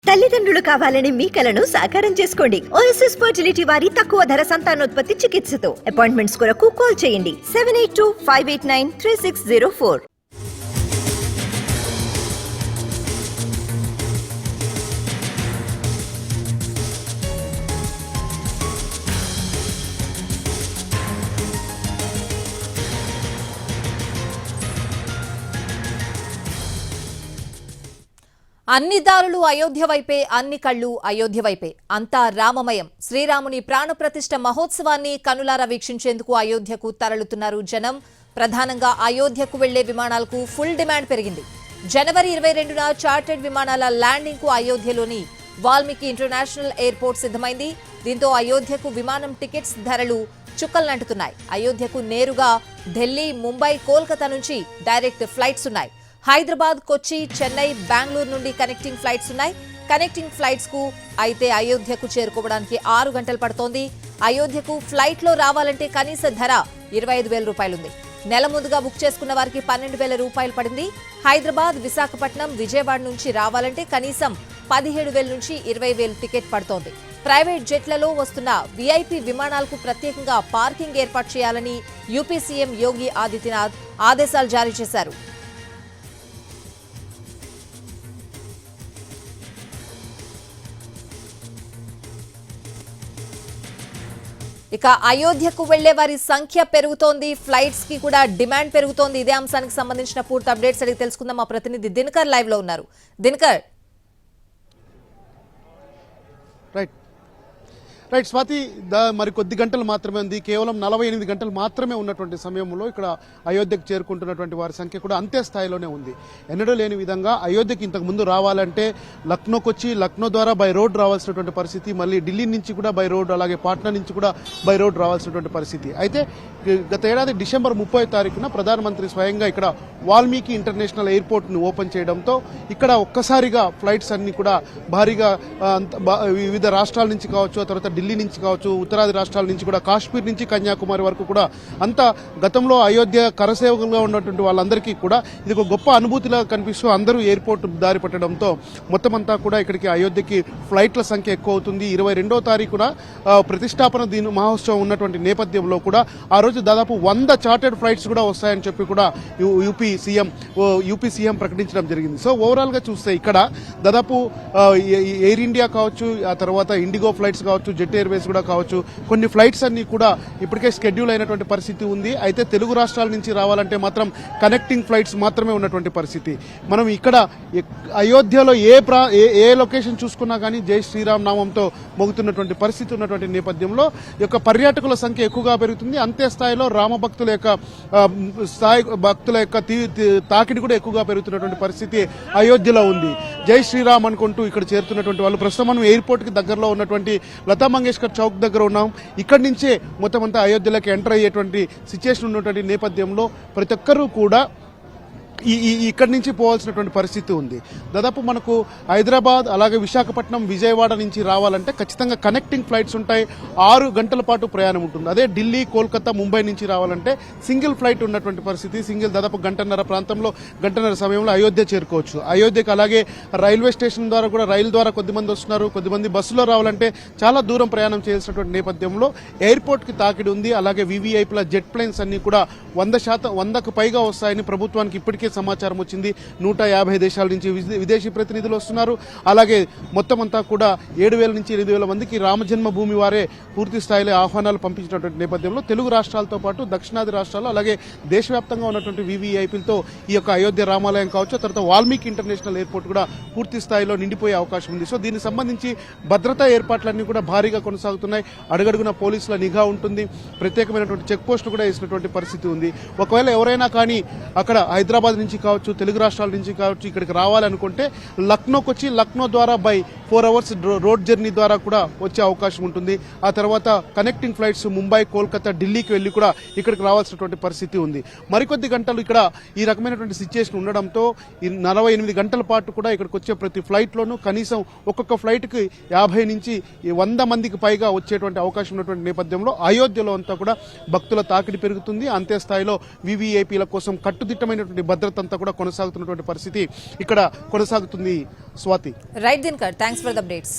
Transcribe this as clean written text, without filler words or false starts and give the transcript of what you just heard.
తల్లిదండ్రులు కావాలని మీ కలను సాకారం చేసుకోండి. ఓఎస్ఎస్ ఫర్టిలిటీ వారి తక్కువ ధర సంతానోత్పత్తి చికిత్సతో అపాయింట్మెంట్స్ కొరకు కాల్ చేయండి 7825893604. అన్ని దారులు అయోధ్య వైపే, అన్ని కళ్ళు అయోధ్య వైపే. అంతా రామమయం. శ్రీరాముని ప్రాణప్రతిష్ఠ మహోత్సవాన్ని కనులారా వీక్షించేందుకు అయోధ్యకు తరలుతున్నారు జనం. ప్రధానంగా అయోధ్యకు వెళ్లే విమానాలకు ఫుల్ డిమాండ్ పెరిగింది. జనవరి 22న చార్టెడ్ విమానాల ల్యాండింగ్ కు అయోధ్యలోని వాల్మీకి ఇంటర్నేషనల్ ఎయిర్పోర్ట్ సిద్ధమైంది. దీంతో అయోధ్యకు విమానం టికెట్స్ ధరలు చుక్కల్నంటుతున్నాయి. అయోధ్యకు నేరుగా ఢిల్లీ, ముంబై, కోల్కతా నుంచి డైరెక్ట్ ఫ్లైట్స్ ఉన్నాయి. హైదరాబాద్, కొచ్చి, చెన్నై, బెంగళూరు నుండి కనెక్టింగ్ ఫ్లైట్స్ ఉన్నాయి. కనెక్టింగ్ ఫ్లైట్స్ కు అయితే అయోధ్యకు చేరుకోవడానికి 6 గంటలు పడుతోంది. అయోధ్యకు ఫ్లైట్ లో రావాలంటే కనీస ధర 25,000 రూపాయలుంది. నెల ముందుగా బుక్ చేసుకున్న వారికి 12,000 రూపాయలు పడింది. హైదరాబాద్, విశాఖపట్నం, విజయవాడ నుంచి రావాలంటే కనీసం 17,000 నుంచి 20,000 టికెట్ పడుతోంది. ప్రైవేట్ జెట్లలో వస్తున్న వీఐపీ విమానాలకు ప్రత్యేకంగా పార్కింగ్ ఏర్పాటు చేయాలని యూపీ సీఎం యోగి ఆదిత్యనాథ్ ఆదేశాలు జారీ చేశారు. ఇక అయోధ్యకు వెళ్లే వారి సంఖ్య పెరుగుతోంది, ఫ్లైట్స్ కి కూడా డిమాండ్ పెరుగుతోంది. ఇదే అంశానికి సంబంధించిన పూర్తి అప్డేట్స్ అడిగి తెలుసుకుందాం. మా ప్రతినిధి దినకర్ లైవ్ లో ఉన్నారు. దినకర్. రైట్ స్వాతి, మరి కొద్ది గంటలు మాత్రమే ఉంది. కేవలం 48 గంటలు మాత్రమే ఉన్నటువంటి సమయంలో ఇక్కడ అయోధ్యకు చేరుకుంటున్నటువంటి వారి సంఖ్య కూడా అంతే స్థాయిలోనే ఉంది. ఎన్నడూ లేని విధంగా అయోధ్యకి ఇంతకు ముందు రావాలంటే లక్నోకి వచ్చి లక్నో ద్వారా బై రోడ్ రావాల్సినటువంటి పరిస్థితి, మళ్ళీ ఢిల్లీ నుంచి కూడా బై రోడ్, అలాగే పాట్నా నుంచి కూడా బై రోడ్ రావాల్సినటువంటి పరిస్థితి. అయితే గత ఏడాది డిసెంబర్ 30వ తారీఖున ప్రధానమంత్రి స్వయంగా ఇక్కడ వాల్మీకి ఇంటర్నేషనల్ ఎయిర్పోర్ట్ ను ఓపెన్ చేయడంతో ఇక్కడ ఒక్కసారిగా ఫ్లైట్స్ అన్ని కూడా భారీగా వివిధ రాష్ట్రాల నుంచి కావచ్చు, తర్వాత ఢిల్లీ నుంచి కావచ్చు, ఉత్తరాది రాష్ట్రాల నుంచి కూడా, కాశ్మీర్ నుంచి కన్యాకుమారి వరకు కూడా అంతా గతంలో అయోధ్య కరసేవకులుగా ఉన్నటువంటి వాళ్ళందరికీ కూడా ఇది ఒక గొప్ప అనుభూతిలా కనిపిస్తూ అందరూ ఎయిర్పోర్ట్ దారి పట్టడంతో మొత్తం అంతా కూడా ఇక్కడికి అయోధ్యకి ఫ్లైట్ల సంఖ్య ఎక్కువ అవుతుంది. 22వ తారీఖున ప్రతిష్టాపన మహోత్సవం ఉన్నటువంటి నేపథ్యంలో కూడా ఆ రోజు దాదాపు 100 చార్టెడ్ ఫ్లైట్స్ కూడా వస్తాయని చెప్పి కూడా యూపీ సీఎం ప్రకటించడం జరిగింది. సో ఓవరాల్ గా చూస్తే ఇక్కడ దాదాపు ఎయిర్ ఇండియా కావచ్చు, ఆ తర్వాత ఇండిగో ఫ్లైట్స్ కావచ్చు, జెట్ ఎయిర్వేస్ కూడా కావచ్చు, కొన్ని ఫ్లైట్స్ అన్ని కూడా ఇప్పటికే షెడ్యూల్ అయినటువంటి పరిస్థితి ఉంది. అయితే తెలుగు రాష్ట్రాల నుంచి రావాలంటే మాత్రం కనెక్టింగ్ ఫ్లైట్స్ మాత్రమే ఉన్నటువంటి పరిస్థితి. మనం ఇక్కడ అయోధ్యలో ఏ లొకేషన్ చూసుకున్నా కానీ జై శ్రీరామ్ నామంతో మోగుతున్నటువంటి పరిస్థితి ఉన్నటువంటి నేపథ్యంలో ఈ యొక్క పర్యాటకుల సంఖ్య ఎక్కువగా పెరుగుతుంది. అంతే స్థాయిలో రామ భక్తుల యొక్క తాకిడి కూడా ఎక్కువగా పెరుగుతున్నటువంటి పరిస్థితి అయోధ్యలో ఉంది. జై శ్రీరామ్ అనుకుంటూ ఇక్కడ చేరుతున్నటువంటి వాళ్ళు ప్రస్తుతం మనం ఎయిర్పోర్ట్ కి దగ్గరలో ఉన్నటువంటి లతా మంగేష్కర్ చౌక్ దగ్గర ఉన్నాం. ఇక్కడి నుంచే మొత్తం అంతా అయోధ్యలోకి ఎంటర్ అయ్యేటువంటి సిచ్యుయేషన్ ఉన్నటువంటి నేపథ్యంలో ప్రతి ఒక్కరూ కూడా ఇక్కడి నుంచి పోవాల్సినటువంటి పరిస్థితి ఉంది. దాదాపు మనకు హైదరాబాద్, అలాగే విశాఖపట్నం, విజయవాడ నుంచి రావాలంటే ఖచ్చితంగా కనెక్టింగ్ ఫ్లైట్స్ ఉంటాయి. 6 గంటల పాటు ప్రయాణం ఉంటుంది. అదే ఢిల్లీ, కోల్కతా, ముంబై నుంచి రావాలంటే సింగిల్ ఫ్లైట్ ఉన్నటువంటి పరిస్థితి. దాదాపు గంటన్నర సమయంలో అయోధ్య చేరుకోవచ్చు. అయోధ్యకు అలాగే రైల్వే స్టేషన్ ద్వారా కూడా, రైలు ద్వారా కొద్దిమంది వస్తున్నారు, కొద్దిమంది బస్సులో రావాలంటే చాలా దూరం ప్రయాణం చేయాల్సినటువంటి నేపథ్యంలో ఎయిర్పోర్ట్ కి తాకిడి ఉంది. అలాగే వివిఐపీల జెట్ ప్లేన్స్ అన్ని కూడా 100కు పైగా వస్తాయని ప్రభుత్వానికి ఇప్పటికే సమాచారం వచ్చింది. 150 దేశాల నుంచి విదేశీ ప్రతినిధులు వస్తున్నారు. అలాగే మొత్తం అంతా కూడా 7,000 నుంచి 8,000 మందికి రామజన్మభూమి వారే పూర్తి స్థాయిలో ఆహ్వానాలు పంపించినటువంటి నేపథ్యంలో తెలుగు రాష్ట్రాలతో పాటు దక్షిణాది రాష్ట్రాలు, అలాగే దేశవ్యాప్తంగా ఉన్నటువంటి వివిఐపీలతో ఈ యొక్క అయోధ్య రామాలయం కావచ్చు, తర్వాత వాల్మీకి ఇంటర్నేషనల్ ఎయిర్పోర్ట్ కూడా పూర్తి స్థాయిలో నిండిపోయే అవకాశం ఉంది. సో దీనికి సంబంధించి భద్రతా ఏర్పాట్లన్నీ కూడా భారీగా కొనసాగుతున్నాయి. అడుగడుగున పోలీసుల నిఘా ఉంటుంది. ప్రత్యేకమైనటువంటి చెక్ పోస్టులు కూడా వేసినటువంటి పరిస్థితి ఉంది. ఒకవేళ ఎవరైనా కానీ అక్కడ హైదరాబాద్ నుంచి కావచ్చు, తెలుగు రాష్ట్రాల నుంచి కావచ్చు ఇక్కడికి రావాలనుకుంటే లక్నోకి వచ్చి లక్నో ద్వారా బై 4 అవర్స్ రోడ్ జర్నీ ద్వారా కూడా వచ్చే అవకాశం ఉంటుంది. ఆ తర్వాత కనెక్టింగ్ ఫ్లైట్స్ ముంబై, కోల్కతా, ఢిల్లీకి వెళ్లి కూడా ఇక్కడికి రావాల్సినటువంటి పరిస్థితి ఉంది. మరికొద్ది గంటలు ఇక్కడ ఈ రకమైనటువంటి సిచ్యుయేషన్ ఉండడంతో ఈ 48 గంటల పాటు కూడా ఇక్కడికి వచ్చే ప్రతి ఫ్లైట్ లోనూ కనీసం ఒక్కొక్క ఫ్లైట్ కి 50 నుంచి 100 మందికి పైగా వచ్చేటువంటి అవకాశం ఉన్నటువంటి నేపథ్యంలో అయోధ్యలో అంతా కూడా భక్తుల తాకిడి పెరుగుతుంది. అంతే స్థాయిలో వివిఐపీల కోసం కట్టుదిట్టమైనటువంటి భద్రత అంతా కూడా కొనసాగుతున్నటువంటి పరిస్థితి ఇక్కడ కొనసాగుతుంది. Swathi. Right Dinakar, thanks. Thanks for the updates.